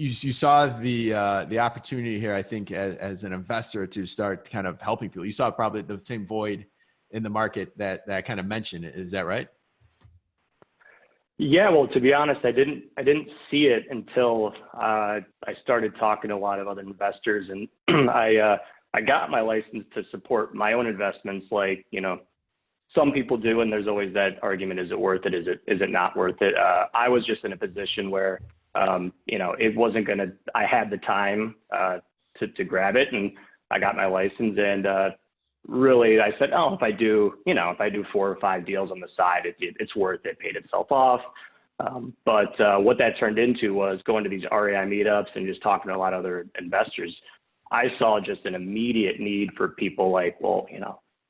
you saw the opportunity here, I think, as an investor to start kind of helping people. You saw probably the same void in the market that I kind of mentioned. Is that right? Yeah, well, to be honest, I didn't see it until I started talking to a lot of other investors, and I got my license to support my own investments, like some people do, and there's always that argument: is it worth it? Is it not worth it? I was just in a position where it wasn't gonna. I had the time to grab it, and I got my license, and really, I said, oh, if I do 4 or 5 deals on the side, it's worth it. Paid itself off. But what that turned into was going to these REI meetups and just talking to a lot of other investors. I saw just an immediate need for people like, well,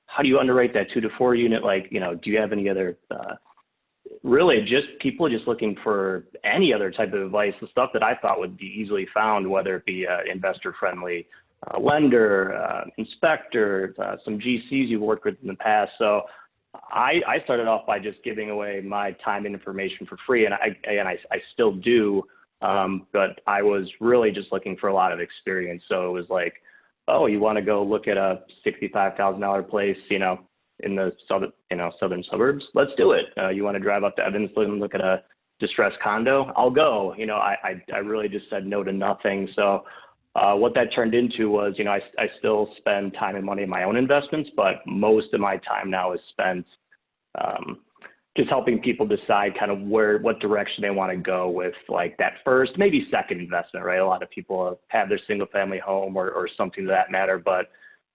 how do you underwrite that 2 to 4 unit? Like, do you have any other, really just people just looking for any other type of advice, the stuff that I thought would be easily found, whether it be investor friendly lender, inspector, some GCs you've worked with in the past. So I started off by just giving away my time and information for free, and I still do. But I was really just looking for a lot of experience. So it was like, oh, you want to go look at a $65,000 place, in the southern suburbs? Let's do it. You want to drive up to Evanston and look at a distressed condo? I'll go. I really just said no to nothing. So what that turned into was, I still spend time and money in my own investments, but most of my time now is spent just helping people decide kind of what direction they want to go with, like that first, maybe second investment, right? A lot of people have their single family home or something to that matter, but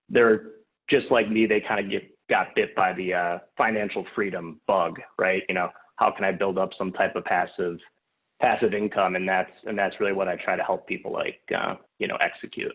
they're just like me. They kind of got bit by the financial freedom bug, right? How can I build up some type of passive income? And that's really what I try to help people execute.